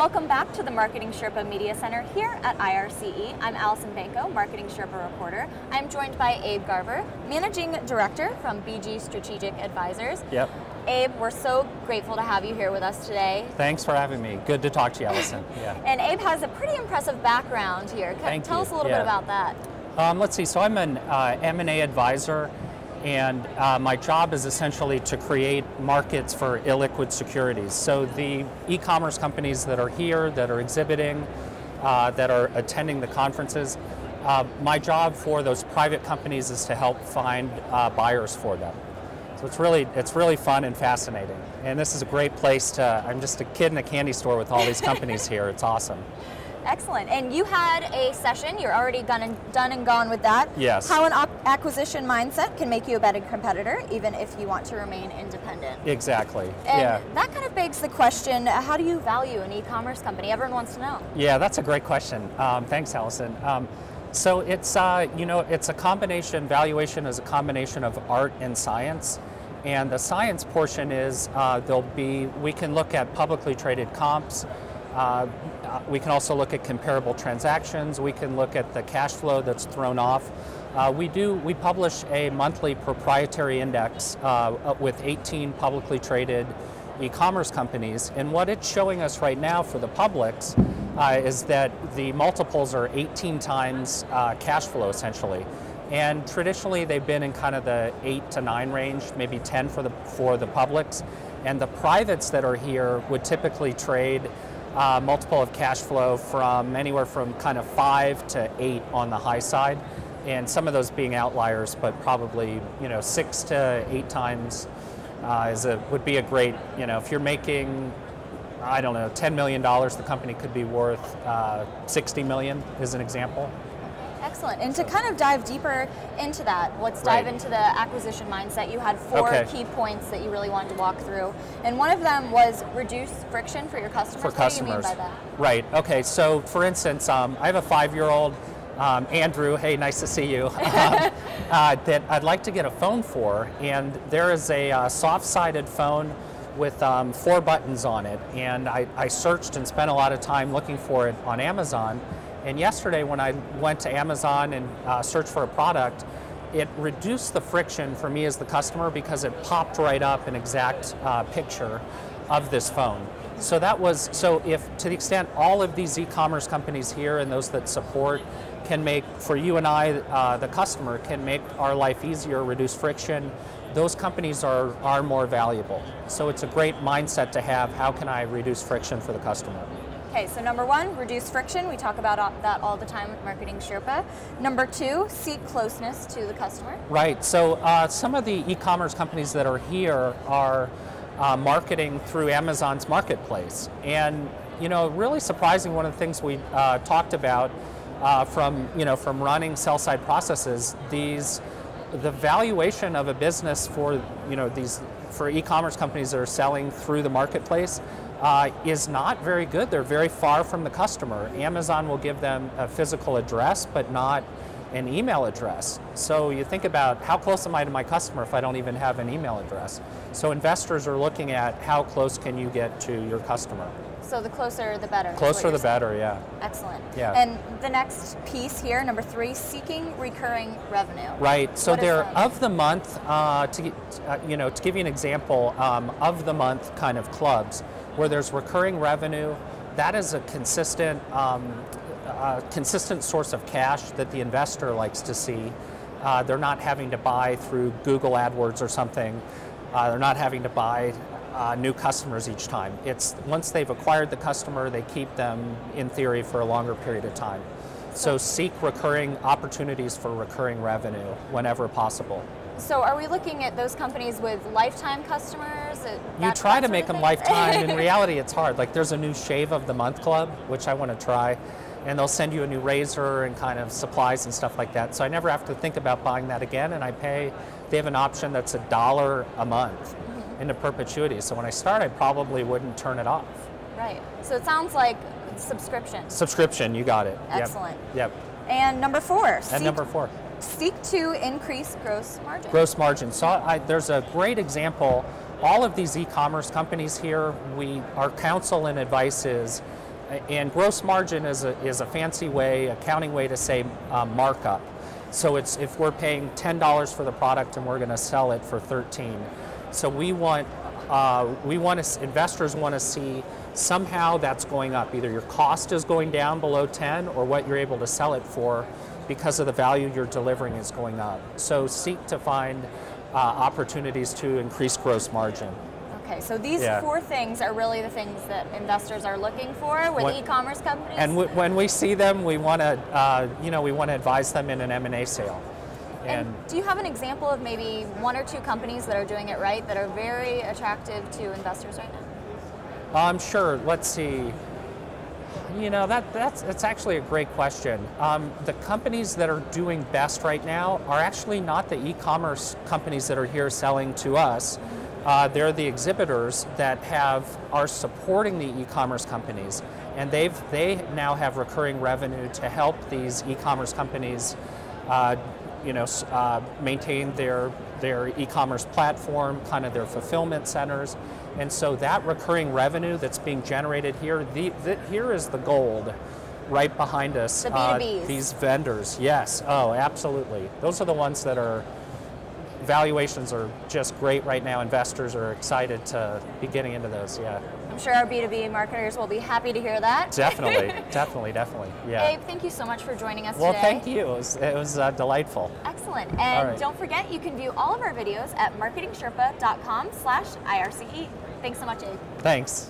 Welcome back to the MarketingSherpa Media Center here at IRCE. I'm Allison Banko, MarketingSherpa reporter. I'm joined by Abe Garver, Managing Director from BG Strategic Advisors. Yep. Abe, we're so grateful to have you here with us today. Thanks for having me. Good to talk to you, Allison. Yeah. And Abe has a pretty impressive background here. Tell us a little bit about that. Let's see, so I'm an M&A advisor, and my job is essentially to create markets for illiquid securities. So the e-commerce companies that are here, that are exhibiting, that are attending the conferences, my job for those private companies is to help find buyers for them. So it's really fun and fascinating. And this is a great place to, I'm just a kid in a candy store with all these companies here. It's awesome. Excellent. And you had a session, you're already done and gone with that. Yes. How an acquisition mindset can make you a better competitor, even if you want to remain independent. Exactly. And that kind of begs the question, how do you value an e-commerce company? Everyone wants to know. Yeah, that's a great question. Thanks, Allison. So it's, it's a combination, valuation is a combination of art and science. And the science portion is, we can look at publicly traded comps. We can also look at comparable transactions. We can look at the cash flow that's thrown off. We publish a monthly proprietary index with 18 publicly traded e-commerce companies. And what it's showing us right now for the publics is that the multiples are 18 times cash flow, essentially. And traditionally, they've been in kind of the 8 to 9 range, maybe 10 for the publics. And the privates that are here would typically trade multiple of cash flow from anywhere from kind of 5 to 8 on the high side, and some of those being outliers, but probably 6 to 8 times would be a great, if you're making, I don't know, $10 million, the company could be worth 60 million, as an example. Excellent. And to kind of dive deeper into that, let's dive into the acquisition mindset. You had 4 key points that you really wanted to walk through. And one of them was reduce friction for your customers. For customers. What do you mean by that? Right. Okay. So for instance, I have a 5-year-old, Andrew, hey, nice to see you, that I'd like to get a phone for. And there is a soft-sided phone with 4 buttons on it. And I searched and spent a lot of time looking for it on Amazon. And yesterday when I went to Amazon and searched for a product, it reduced the friction for me as the customer because it popped right up an exact picture of this phone. So if to the extent all of these e-commerce companies here and those that support can make, for you and I, the customer, can make our life easier, reduce friction, those companies are more valuable. So it's a great mindset to have, how can I reduce friction for the customer? Okay, so number 1, reduce friction. We talk about that all the time with MarketingSherpa. Number 2, seek closeness to the customer. Right, so some of the e-commerce companies that are here are marketing through Amazon's marketplace. And, really surprising, one of the things we talked about from running sell-side processes, the valuation of a business for, for e-commerce companies that are selling through the marketplace is not very good. They're very far from the customer. Amazon will give them a physical address, but not an email address. So you think about, how close am I to my customer if I don't even have an email address? So investors are looking at how close can you get to your customer. So the closer the better. Closer the better, yeah. Excellent. Yeah. And the next piece here, number 3, seeking recurring revenue. Right. So they're of the month, to give you an example, of the month kind of clubs where there's recurring revenue. That is a consistent source of cash that the investor likes to see. They're not having to buy through Google AdWords or something. They're not having to buy new customers each time. It's once they've acquired the customer, they keep them in theory for a longer period of time. So seek recurring opportunities for recurring revenue whenever possible. So are we looking at those companies with lifetime customers? You try to make them lifetime. In reality, it's hard. Like there's a new Shave of the Month club, which I want to try, and they'll send you a new razor and kind of supplies and stuff like that. So I never have to think about buying that again, and they have an option that's $1 a month into perpetuity. So when I start, I probably wouldn't turn it off. Right. So it sounds like subscription. Subscription, you got it. Excellent. Yep. And number 4. Seek to increase gross margin. Gross margin. So there's a great example. All of these e-commerce companies here, our counsel and advice is and gross margin is a fancy way, accounting way to say markup. So it's if we're paying $10 for the product and we're going to sell it for 13. So investors want to see somehow that's going up. Either your cost is going down below 10 or what you're able to sell it for because of the value you're delivering is going up. So seek to find opportunities to increase gross margin. Okay, so these 4 things are really the things that investors are looking for with e-commerce companies. And when we see them, we want to, we want to advise them in an M&A sale. And do you have an example of maybe 1 or 2 companies that are doing it right, that are very attractive to investors right now? Sure. Let's see. That's actually a great question. The companies that are doing best right now are actually not the e-commerce companies that are here selling to us. They're the exhibitors that are supporting the e-commerce companies, and they now have recurring revenue to help these e-commerce companies, maintain their e-commerce platform, kind of their fulfillment centers, and so that recurring revenue that's being generated here, here is the gold, right behind us. The B2Bs. These vendors, yes. Oh, absolutely. Those are the ones that are. Valuations are just great right now. Investors are excited to be getting into those, yeah. I'm sure our B2B marketers will be happy to hear that. Definitely, definitely, yeah. Abe, thank you so much for joining us today. Well, thank you. It was delightful. Excellent. And don't forget, you can view all of our videos at MarketingSherpa.com/IRCE. Thanks so much, Abe. Thanks.